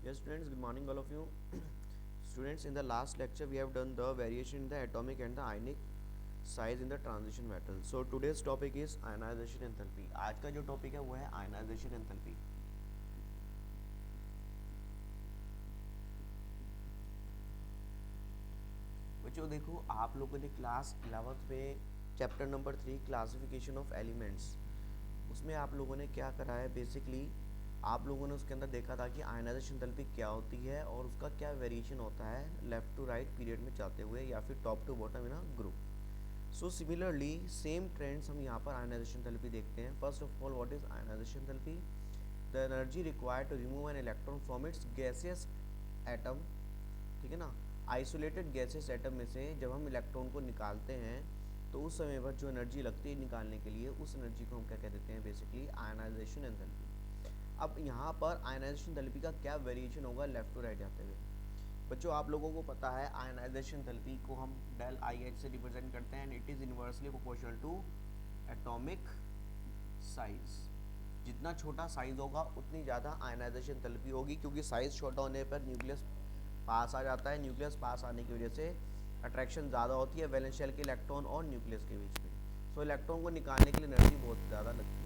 Yes, students, good morning, all of you. Students, in the last lecture, we have done the variation in the atomic and the ionic size in the transition metal. So today's topic is ionization enthalpy. आज का जो topic है वो है ionization enthalpy. बच्चों देखो, आप लोगों ने क्लास 11th में chapter number 3 classification of elements, उसमें आप लोगों ने क्या करा है, बेसिकली आप लोगों ने उसके अंदर देखा था कि आयनाइजेशन एंथैल्पी क्या होती है और उसका क्या वेरिएशन होता है लेफ्ट टू राइट पीरियड में जाते हुए या फिर top to bottom in a group. So similarly same trends हम यहाँ पर आयनाइजेशन एंथैल्पी देखते हैं. First of all, what is ionization enthalpy? The energy required to remove an electron from its gaseous atom. ठीक है ना, आइसोलेटेड गैसियस एटम में से जब हम इलेक्ट्रॉन को निकालते हैं तो उस समय पर जो एनर्जी लगती है निकालने के लिए, उस एनर्जी को हम क्या कह देते हैं, बेसिकली आयनाइजेशन एंथैल्पी. अब यहाँ पर आयनाइजेशन एंथैल्पी का क्या वेरिएशन होगा लेफ्ट टू राइट जाते हुए? बच्चों आप लोगों को पता है आयनाइजेशन एंथैल्पी को हम डेल आई एच से रिप्रेजेंट करते हैं. It is inversely proportional to atomic size. जितना छोटा साइज होगा उतनी ज़्यादा आयनाइजेशन एंथैल्पी होगी, क्योंकि साइज छोटा होने पर न्यूक्लियस पास आ जाता है. न्यूक्लियस पास आने की वजह से अट्रैक्शन ज़्यादा होती है वैलेंस शेल के इलेक्ट्रॉन और न्यूक्लियस के बीच में. सो इलेक्ट्रॉन को निकालने के लिए एनर्जी बहुत ज़्यादा लगती है.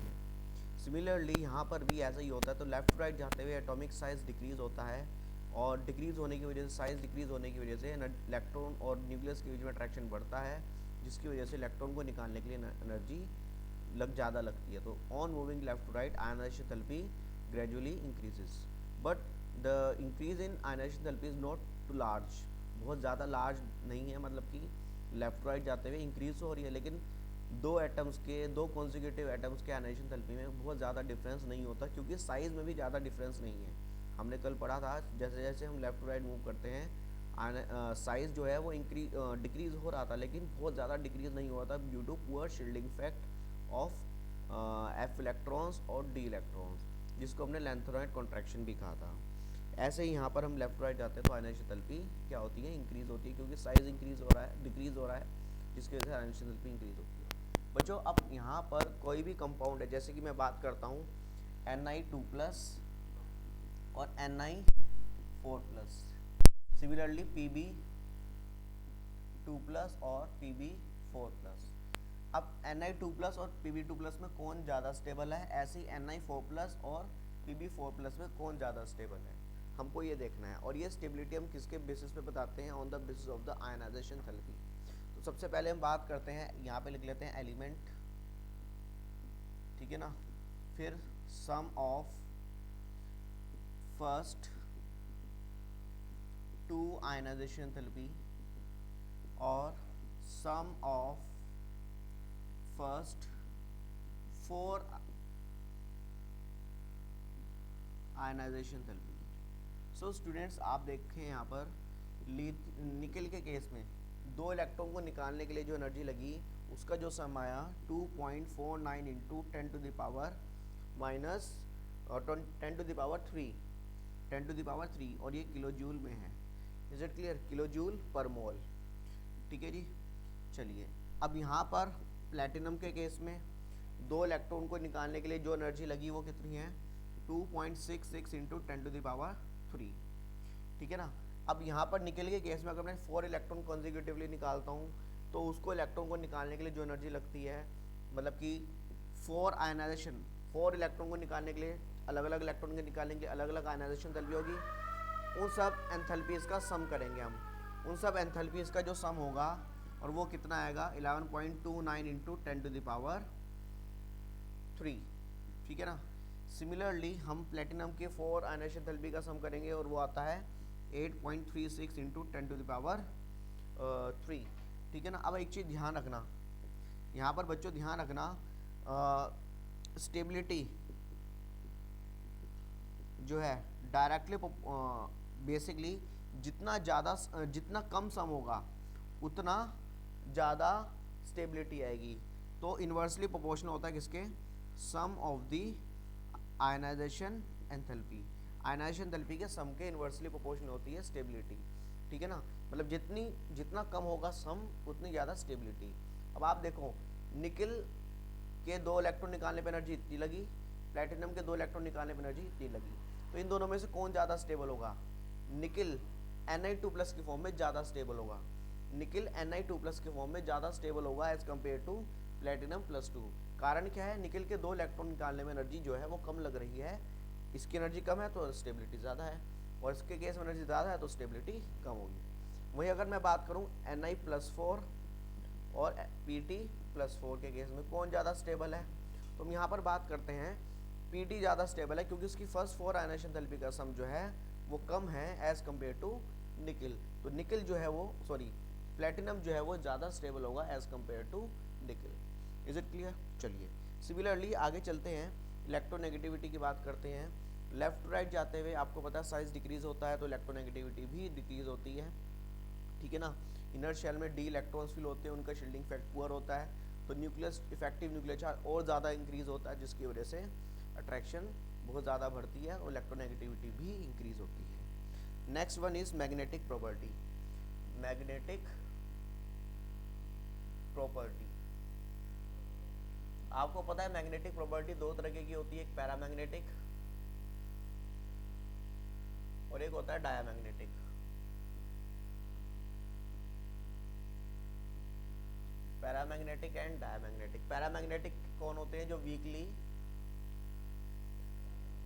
सिमिलरली यहाँ पर भी ऐसा ही होता है. तो लेफ्ट टू राइट जाते हुए एटॉमिक साइज डिक्रीज होता है और डिक्रीज होने की वजह से, साइज डिक्रीज होने की वजह से इलेक्ट्रॉन और न्यूक्लियस के बीच में अट्रैक्शन बढ़ता है, जिसकी वजह से इलेक्ट्रॉन को निकालने के लिए एनर्जी ज़्यादा लगती है. तो on moving left to right ionization enthalpy gradually increases, but the increase in ionization enthalpy is not too large. बहुत ज़्यादा लार्ज नहीं है, मतलब कि लेफ्ट टू राइट जाते हुए इंक्रीज हो रही है, लेकिन दो कॉन्जिक्यूटिव एटम्स के आयनाइजेशन एंथैल्पी में बहुत ज़्यादा डिफरेंस नहीं होता, क्योंकि साइज़ में भी ज़्यादा डिफरेंस नहीं है. हमने कल पढ़ा था जैसे जैसे हम लेफ्ट टू राइट मूव करते हैं साइज़ जो है वो डिक्रीज़ हो रहा था, लेकिन बहुत ज़्यादा डिक्रीज़ नहीं हुआ था due to poor shielding effect of F electrons और डी इलेक्ट्रॉन्स, जिसको हमने लेंथेनॉइड कॉन्ट्रैक्शन भी कहा था. ऐसे ही यहाँ पर हम लेफ्ट टू राइट जाते हैं तो आयनाइजेशन एंथैल्पी क्या होती है, इंक्रीज़ होती है, क्योंकि साइज़ इंक्रीज़ हो रहा है, डिक्रीज़ हो रहा है, जिसकी वजह से आयनाइजेशन एंथैल्पी इंक्रीज़ होती है. बच्चों अब यहाँ पर कोई भी कंपाउंड है, जैसे कि मैं बात करता हूँ Na2+ और Na4+, सिमिलरली Pb2+ और Pb4+. अब Na2+ और Pb2+ में कौन ज़्यादा स्टेबल है, ऐसे ही Na4+ और Pb4+ में कौन ज़्यादा स्टेबल है, हमको ये देखना है. और ये स्टेबिलिटी हम किसके बेसिस पे बताते हैं, on the basis of the ionization enthalpy. तो सबसे पहले हम बात करते हैं, यहाँ पे लिख लेते हैं एलिमेंट, ठीक है ना. फिर sum of first 2 ionisation enthalpy और sum of first 4 ionisation enthalpy. So students आप देखें यहाँ पर निकल के केस में 2 इलेक्ट्रॉन को निकालने के लिए जो एनर्जी लगी उसका जो सम आया 2.49 into 10 to the power minus 10 to the power 3 और ये किलो जूल में है. Is it clear? Kilo joule per mole. ठीक है जी. चलिए अब यहाँ पर प्लेटिनम के केस में 2 इलेक्ट्रॉन को निकालने के लिए जो एनर्जी लगी वो कितनी है, 2.66 इंटू 10 टू द पावर 3. ठीक है ना. अब यहाँ पर निकल के केस में अगर मैं 4 इलेक्ट्रॉन कॉन्जिक्यूटिवली निकालता हूँ तो उसको इलेक्ट्रॉन को निकालने के लिए जो एनर्जी लगती है, मतलब कि 4 इलेक्ट्रॉन को निकालने के लिए, अलग अलग इलेक्ट्रॉन के निकालने के लिए अलग अलग आयनाइजेशन एंथैल्पी होगी. उन सब एंथैल्पीज़ का सम करेंगे हम. उन सब एंथैल्पीज़ का जो सम होगा और वो कितना आएगा, 11.29 इंटू 10 टू द पावर 3. ठीक है ना. सिमिलरली हम प्लेटिनम के 4 आयनाइजेशन एंथैल्पी का सम करेंगे और वो आता है 8.36 इंटू 10 टू द पावर 3. ठीक है ना. अब एक चीज़ ध्यान रखना, यहाँ पर बच्चों ध्यान रखना, स्टेबिलिटी जो है डायरेक्टली बेसिकली जितना कम सम होगा उतना ज़्यादा स्टेबिलिटी आएगी. तो इन्वर्सली प्रोपोर्शनल होता है किसके, sum of the ionization enthalpy. Ionisation enthalpy के सम के इन्वर्सली प्रोपोर्शनल होती है स्टेबिलिटी. ठीक है ना. मतलब जितना कम होगा सम उतनी ज़्यादा स्टेबिलिटी. अब आप देखो, निकल के 2 इलेक्ट्रॉन निकालने पर एनर्जी इतनी लगी, प्लेटिनम के 2 इलेक्ट्रॉन निकालने पर एनर्जी इतनी लगी. तो इन दोनों में से कौन ज़्यादा स्टेबल होगा? निकिल Ni2+ की फॉर्म में ज़्यादा स्टेबल होगा। निकिल Ni2+ के फॉर्म में ज़्यादा स्टेबल होगा एज कम्पेयर टू प्लेटिनम +2। कारण क्या है? निकिल के 2 इलेक्ट्रॉन निकालने में एनर्जी जो है वो कम लग रही है, इसकी एनर्जी कम है तो स्टेबिलिटी ज़्यादा है, और इसके केस में एनर्जी ज़्यादा है तो स्टेबिलिटी कम होगी। वहीं अगर मैं बात करूँ Ni+4 और Pt+4 के केस में कौन ज़्यादा स्टेबल है, तो हम यहाँ पर बात करते हैं Pt ज़्यादा स्टेबल है, क्योंकि उसकी फर्स्ट 4 आयनेशन एंथैल्पी का सम जो है वो कम है एज कम्पेयर टू निकिल। तो निकिल जो है वो प्लेटिनम जो है वो ज़्यादा स्टेबल होगा as compare to nickel. Is it clear? चलिए सिमिलरली आगे चलते हैं, इलेक्ट्रोनेगेटिविटी की बात करते हैं। लेफ्ट टू राइट जाते हुए आपको पता है साइज डिक्रीज होता है तो इलेक्ट्रोनेगेटिविटी भी डिक्रीज होती है, ठीक है ना। इनर शेल में डी इलेक्ट्रॉन्स फिल होते हैं, उनका शील्डिंग इफेक्ट पुअर होता है, तो न्यूक्लियस इफेक्टिव न्यूक्लियर चार्ज और ज़्यादा इंक्रीज होता है, जिसकी वजह से अट्रैक्शन बहुत ज़्यादा बढ़ती है और इलेक्ट्रोनेगेटिविटी भी इंक्रीज होती है। Next one is magnetic property. Magnetic property, आपको पता है मैग्नेटिक प्रॉपर्टी 2 तरह की होती है, एक पैरामैग्नेटिक और एक होता है diamagnetic. Paramagnetic and diamagnetic. Paramagnetic कौन होते हैं? जो वीकली,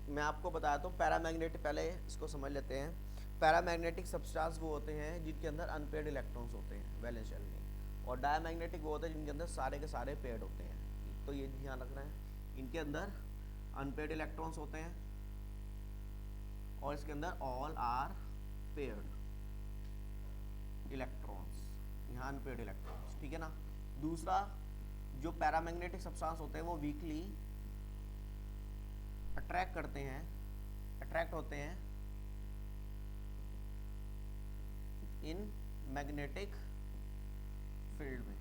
मैं आपको बताया तो पैरामैग्नेटिक, पहले इसको समझ लेते हैं। पैरामैग्नेटिक सब्सटेंस वो होते हैं जिनके अंदर अनपेयर्ड इलेक्ट्रॉन्स होते हैं वैलेंस शेल में, और डायामैग्नेटिक वो होते हैं जिनके अंदर सारे के सारे पेयर्ड होते हैं। तो ये ध्यान रखना है, इनके अंदर अनपेयर्ड इलेक्ट्रॉन्स होते हैं और इसके अंदर ऑल आर पेयर्ड इलेक्ट्रॉन्स, यहाँ अनपेयर्ड इलेक्ट्रॉन्स, ठीक है ना। दूसरा, जो पैरामैग्नेटिक सब्सटेंस होते हैं वो वीकली अट्रैक्ट करते हैं, अट्रैक्ट होते हैं इन मैग्नेटिक फील्ड में,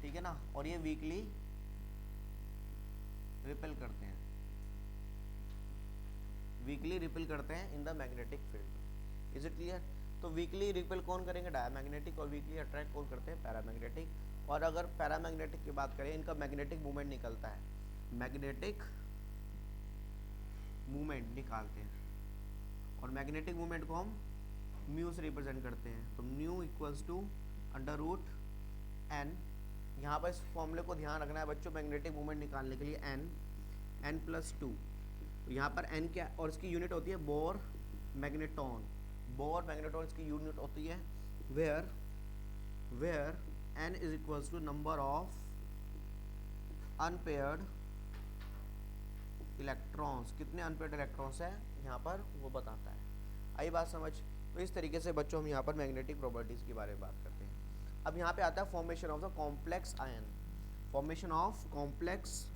ठीक है ना, और ये वीकली रिपेल करते हैं, वीकली रिपेल करते हैं in the magnetic field. Is it clear? तो वीकली रिपेल कौन करेंगे? डायमैग्नेटिक, और वीकली अट्रैक्ट कौन करते हैं? पैरामैग्नेटिक। और अगर पैरामैग्नेटिक की बात करें, इनका मैग्नेटिक मूवमेंट निकलता है, मैग्नेटिक मूवमेंट निकालते हैं, और मैग्नेटिक मूवमेंट को हम म्यू से रिप्रेजेंट करते हैं। तो म्यू इक्वल्स टू √n, यहाँ पर इस फॉर्मूले को ध्यान रखना है बच्चों, मैग्नेटिक मूवमेंट निकालने के लिए n+2। तो यहाँ पर n क्या, और इसकी यूनिट होती है बोर मैग्नेटॉन। बोर मैग्नेटॉन इसकी यूनिट होती है, where n is equals to number of unpaired electrons. कितने अनपेयर्ड इलेक्ट्रॉन्स हैं यहाँ पर वो बताता है। आई बात समझ? तो इस तरीके से बच्चों हम यहाँ पर मैग्नेटिक प्रॉपर्टीज़ के बारे में बात करते हैं। अब यहाँ पे आता है formation of the complex ion. Formation of complex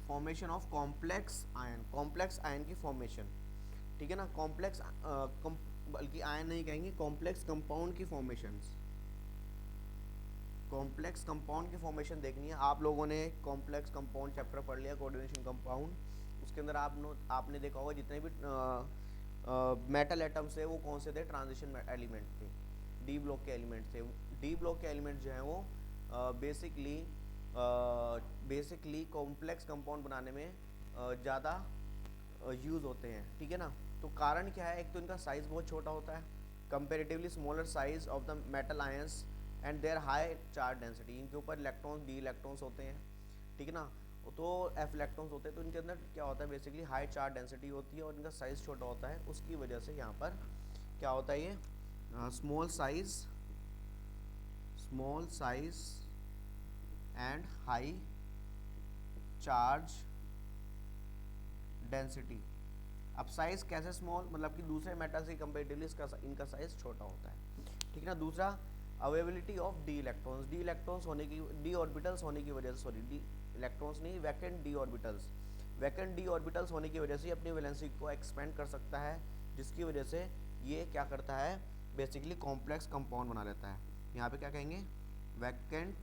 complex ion, complex ion की फॉर्मेशन, ठीक है ना। कॉम्प्लेक्स बल्कि आयन नहीं कहेंगे, कॉम्प्लेक्स कंपाउंड की फॉर्मेशंस, कॉम्प्लेक्स कंपाउंड की फॉर्मेशन देखनी है। आप लोगों ने कॉम्प्लेक्स कंपाउंड चैप्टर पढ़ लिया, कोऑर्डिनेशन कंपाउंड, उसके अंदर आपने देखा होगा जितने भी मेटल एटम्स थे वो कौन से थे? ट्रांजिशन एलिमेंट थे, डी ब्लॉक के एलिमेंट थे। डी ब्लॉक के एलिमेंट जो हैं वो बेसिकली कॉम्प्लेक्स कंपाउंड बनाने में ज़्यादा यूज़ होते हैं, ठीक है ना। तो कारण क्या है? एक तो इनका साइज़ बहुत छोटा होता है, comparatively smaller size of the metal ions and their high charge density. इनके ऊपर इलेक्ट्रॉन्स, डी इलेक्ट्रॉन्स होते हैं, ठीक है ना, तो एफ इलेक्ट्रॉन्स होते हैं। तो इनके अंदर क्या होता है? बेसिकली हाई चार्ज डेंसिटी होती है और इनका साइज़ छोटा होता है, उसकी वजह से यहाँ पर क्या होता है? ये small size and high charge density. अब साइज़ कैसे स्मॉल? मतलब कि दूसरे मेटल से कंपेरेटिवली इनका साइज़ छोटा होता है, ठीक है ना। दूसरा, availability of D electrons, D electrons होने की, डी ऑर्बिटल्स होने की वजह से, सॉरी डी इलेक्ट्रॉन्स नहीं, vacant D orbitals, vacant D orbitals होने की वजह से अपनी वैलेंसी को एक्सपेंड कर सकता है, जिसकी वजह से ये क्या करता है? बेसिकली कॉम्प्लेक्स कंपाउंड बना लेता है। यहाँ पे क्या कहेंगे? वैकेंट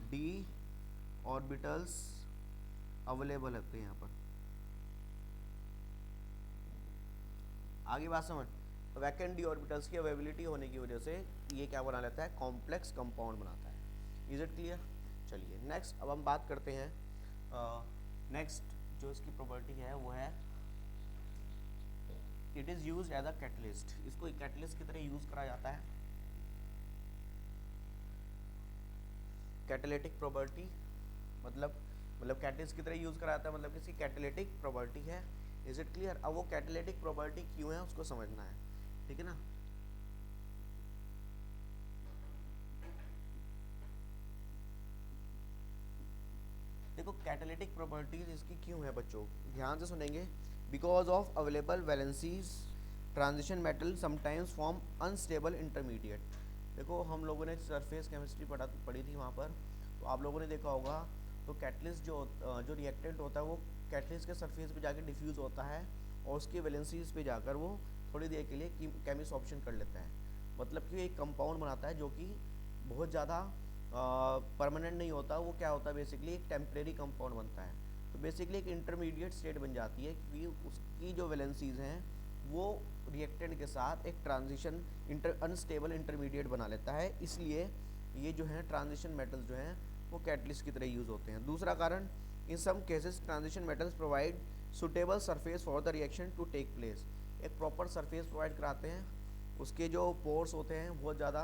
डी ऑर्बिटल्स अवेलेबल होते हैं यहाँ पर। आगे बात समझ। वैकेंट डी ऑर्बिटल्स की अवेलेबिलिटी होने की वजह से ये क्या बना लेता है, कॉम्प्लेक्स कंपाउंड बनाता है। Is it clear? चलिए नेक्स्ट अब हम बात करते हैं, नेक्स्ट जो इसकी प्रॉपर्टी है वो है it is use as a catalyst. इसको एक कैटलिस्ट की तरह यूज़ करा जाता है। कैटेलिटिक प्रॉपर्टी मतलब कैटलिस्ट की तरह यूज़ करा जाता है, मतलब किसी कैटेलिटिक प्रॉपर्टी है। Is it clear? अब वो कैटेलिटिक प्रॉपर्टी क्यों है उसको समझना है, ठीक है ना। देखो कैटेलिटिक प्रॉपर्टीज इसकी क्यों है बच्चों, ध्यान से सुनेंगे। Because of available valencies transition metal sometimes form unstable intermediate. देखो हम लोगों ने सरफेस केमिस्ट्री पढ़ी थी वहाँ पर, तो आप लोगों ने देखा होगा तो कैटलिस्ट जो रिएक्टेंट होता है वो कैटलिस्ट के सरफेस पे जाके डिफ्यूज़ होता है और उसकी वैलेंसीज पे जाकर वो थोड़ी देर के लिए केमिस्ट ऑप्शन कर लेता है। मतलब कि एक कंपाउंड बनाता है जो कि बहुत ज़्यादा परमानेंट नहीं होता। वो क्या होता है बेसिकली एक टेम्परेरी कंपाउंड बनता है। तो बेसिकली एक इंटरमीडिएट स्टेट बन जाती है कि उसकी जो वैलेंसीज हैं वो रिएक्टेंट के साथ एक ट्रांजिशन अनस्टेबल इंटरमीडिएट बना लेता है। इसलिए ये जो है ट्रांजिशन मेटल्स जो हैं वो कैटलिस्ट की तरह यूज़ होते हैं। दूसरा कारण, in some cases transition metals provide suitable surface for the reaction to take place. एक प्रॉपर सरफेस प्रोवाइड कराते हैं, उसके जो पोर्स होते हैं बहुत ज़्यादा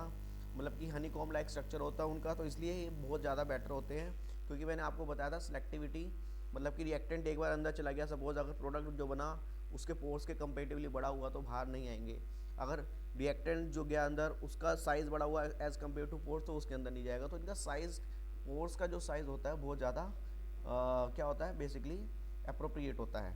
मतलब कि हनी कॉम लाइक स्ट्रक्चर होता है उनका, तो इसलिए ये बहुत ज़्यादा बेटर होते हैं। क्योंकि मैंने आपको बताया था सिलेक्टिविटी, मतलब कि रिएक्टेंट एक बार अंदर चला गया, सपोज अगर प्रोडक्ट जो बना उसके पोर्स के कंपेरेटिवली बड़ा हुआ तो बाहर नहीं आएंगे। अगर रिएक्टेंट जो गया अंदर उसका साइज़ बड़ा हुआ एज़ कम्पेयर टू पोर्स तो उसके अंदर नहीं जाएगा। तो इनका साइज़, पोर्स का जो साइज़ होता है बहुत ज़्यादा क्या होता है बेसिकली अप्रोप्रिएट होता है।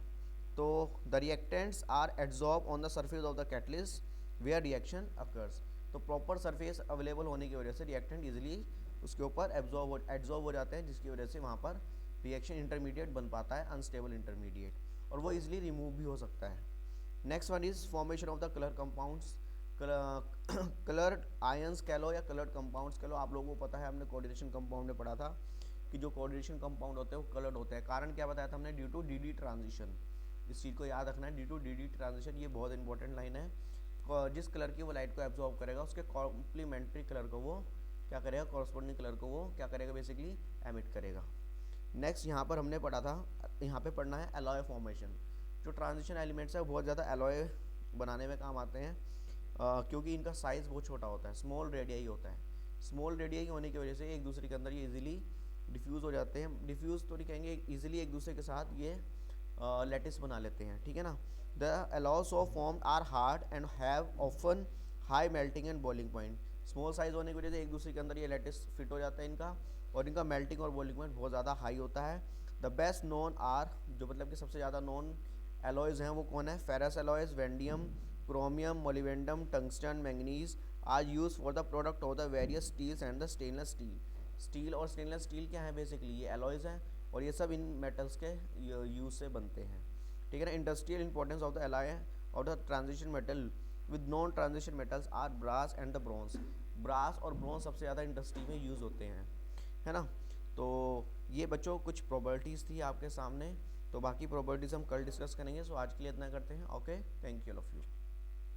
तो the reactants are adsorb on the surface of the catalyst where reaction occurs. तो प्रॉपर सरफेस अवेलेबल होने की वजह से रिएक्टेंट इजीली उसके ऊपर एब्जॉर्ब हो जाते हैं, जिसकी वजह से वहाँ पर रिएक्शन इंटरमीडिएट बन पाता है, अनस्टेबल इंटरमीडिएट, और वो इजीली रिमूव भी हो सकता है। Next one is formation of the colour compounds. Coloured ions कह लो या कलर्ड कंपाउंड्स कह लो, आप लोगों को पता है, हमने कोऑर्डिनेशन कंपाउंड में पढ़ा था कि जो कोऑर्डिनेशन कंपाउंड होते हैं वो कलर्ड होते हैं। कारण क्या बताया था हमने, ड्यू टू डी ट्रांजिशन। इस चीज़ को याद रखना है, ड्यू टू डी ट्रांजिशन, ये बहुत इंपॉर्टेंट लाइन है। जिस कलर की वो लाइट को एब्जॉर्ब करेगा उसके कॉम्प्लीमेंट्री कलर को वो क्या करेगा, कॉरस्पॉन्डिंग कलर को वो क्या करेगा बेसिकली एमिट करेगा। नेक्स्ट यहाँ पर हमने पढ़ा था, यहाँ पे पढ़ना है एलॉय फॉर्मेशन। जो ट्रांजिशन एलिमेंट्स है वो बहुत ज़्यादा एलॉय बनाने में काम आते हैं, क्योंकि इनका साइज़ बहुत छोटा होता है, स्मॉल रेडियाई होता है। स्मॉल रेडियाई होने की वजह से एक दूसरे के अंदर ये इजीली डिफ्यूज़ हो जाते हैं। डिफ्यूज़ तो नहीं कहेंगे, इजीली एक दूसरे के साथ ये लैटिस बना लेते हैं, ठीक है ना। The alloys of formed are hard and have often high melting and boiling point। Small size होने की वजह से एक दूसरे के अंदर ये लैटिस फिट हो जाता है इनका, और इनका मेल्टिंग और बॉइलिंग पॉइंट बहुत ज़्यादा हाई होता है। द बेस्ट नोन आर, जो मतलब कि सबसे ज़्यादा नोन एलॉयज़ हैं वो कौन है, ferrous alloys, vanadium, chromium, molybdenum, tungsten, manganese are use for the product of the various steels and the stainless steel. Steel और स्टेनलेस स्टील क्या है बेसिकली, ये एलॉयज़ हैं और ये सब इन मेटल्स के यूज से बनते हैं, ठीक है ना। Industrial importance of the alloy of the transition metal with non transition metals are brass and the bronze. Brass और ब्रॉन्ज सबसे ज़्यादा इंडस्ट्री में यूज़ होते हैं, है ना। तो ये बच्चों कुछ प्रॉपर्टीज़ थी आपके सामने, तो बाकी प्रॉपर्टीज़ हम कल डिस्कस करेंगे। सो आज के लिए इतना करते हैं। Okay, thank you all of you.